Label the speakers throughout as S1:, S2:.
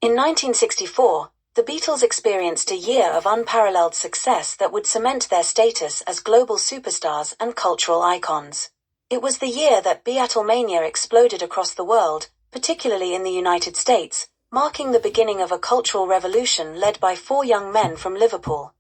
S1: In 1964, the Beatles experienced a year of unparalleled success that would cement their status as global superstars and cultural icons. It was the year that Beatlemania exploded across the world, particularly in the United States, marking the beginning of a cultural revolution led by four young men from Liverpool.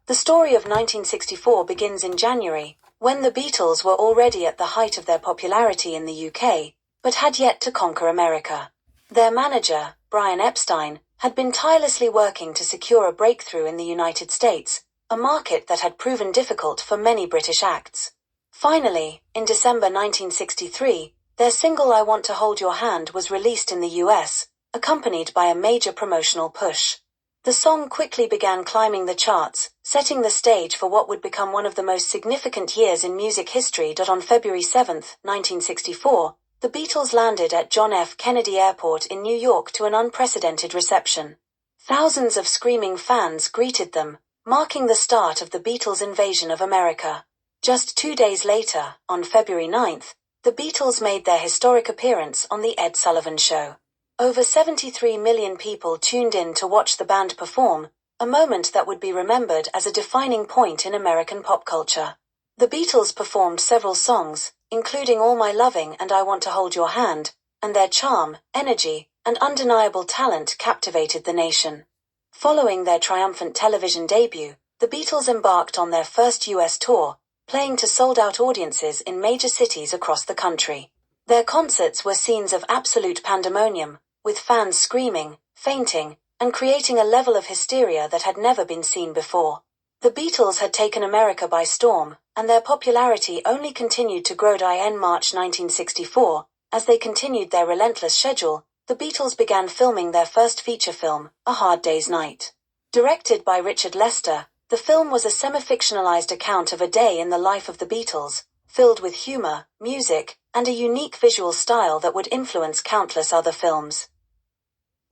S1: The story of 1964 begins in January, when the Beatles were already at the height of their popularity in the UK, but had yet to conquer America. Their manager, Brian Epstein, had been tirelessly working to secure a breakthrough in the United States, a market that had proven difficult for many British acts. Finally, in December 1963, their single I Want to Hold Your Hand was released in the US, accompanied by a major promotional push. The song quickly began climbing the charts, setting the stage for what would become one of the most significant years in music history. On February 7, 1964, the Beatles landed at John F. Kennedy Airport in New York to an unprecedented reception. Thousands of screaming fans greeted them, marking the start of the Beatles' invasion of America. Just 2 days later, on February 9th, the Beatles made their historic appearance on The Ed Sullivan Show. Over 73 million people tuned in to watch the band perform, a moment that would be remembered as a defining point in American pop culture. The Beatles performed several songs, including All My Loving and I Want to Hold Your Hand, and their charm, energy, and undeniable talent captivated the nation. Following their triumphant television debut, the Beatles embarked on their first US tour, playing to sold-out audiences in major cities across the country. Their concerts were scenes of absolute pandemonium, with fans screaming, fainting, and creating a level of hysteria that had never been seen before. The Beatles had taken America by storm, and their popularity only continued to grow. In March 1964, as they continued their relentless schedule, the Beatles began filming their first feature film, A Hard Day's Night. Directed by Richard Lester, the film was a semi-fictionalized account of a day in the life of the Beatles, filled with humor, music, and a unique visual style that would influence countless other films.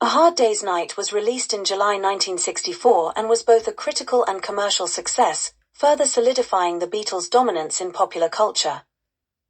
S1: A Hard Day's Night was released in July 1964 and was both a critical and commercial success, further solidifying the Beatles' dominance in popular culture.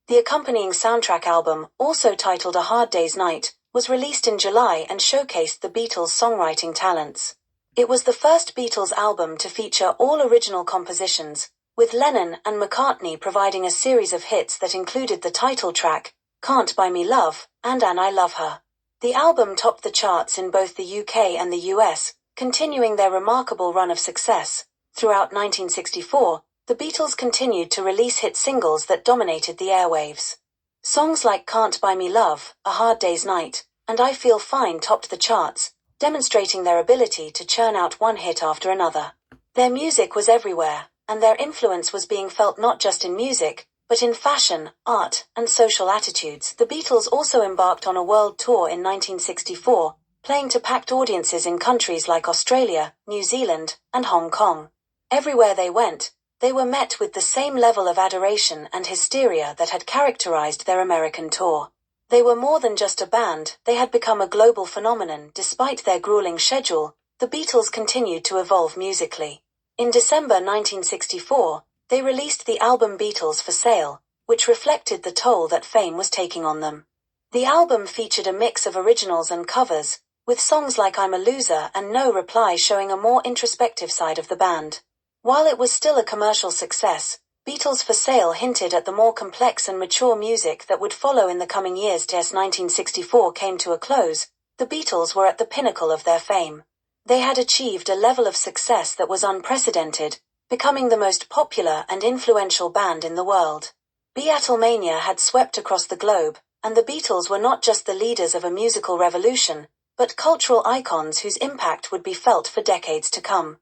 S1: The accompanying soundtrack album, also titled A Hard Day's Night, was released in July and showcased the Beatles' songwriting talents. It was the first Beatles album to feature all original compositions, with Lennon and McCartney providing a series of hits that included the title track, Can't Buy Me Love, and And I Love Her. The album topped the charts in both the UK and the US, continuing their remarkable run of success. Throughout 1964, the Beatles continued to release hit singles that dominated the airwaves. Songs like Can't Buy Me Love, A Hard Day's Night, and I Feel Fine topped the charts, demonstrating their ability to churn out one hit after another. Their music was everywhere, and their influence was being felt not just in music, but in fashion, art, and social attitudes. The Beatles also embarked on a world tour in 1964, playing to packed audiences in countries like Australia, New Zealand, and Hong Kong. Everywhere they went, they were met with the same level of adoration and hysteria that had characterized their American tour. They were more than just a band, they had become a global phenomenon. Despite their grueling schedule, the Beatles continued to evolve musically. In December 1964, they released the album Beatles for Sale, which reflected the toll that fame was taking on them. The album featured a mix of originals and covers, with songs like I'm a Loser and No Reply showing a more introspective side of the band. While it was still a commercial success, Beatles for Sale hinted at the more complex and mature music that would follow in the coming years. As 1964 came to a close, the Beatles were at the pinnacle of their fame. They had achieved a level of success that was unprecedented, becoming the most popular and influential band in the world. Beatlemania had swept across the globe, and the Beatles were not just the leaders of a musical revolution, but cultural icons whose impact would be felt for decades to come.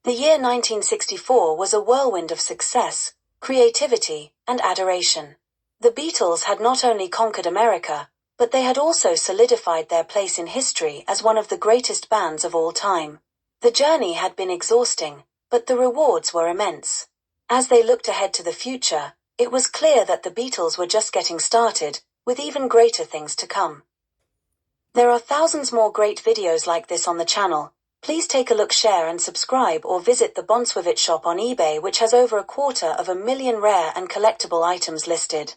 S1: The year 1964 was a whirlwind of success, creativity, and adoration. The Beatles had not only conquered America, but they had also solidified their place in history as one of the greatest bands of all time. The journey had been exhausting, but the rewards were immense. As they looked ahead to the future, it was clear that the Beatles were just getting started, with even greater things to come. There are thousands more great videos like this on the channel. Please take a look, share and subscribe, or visit the Bonswivit shop on eBay, which has over 250,000 rare and collectible items listed.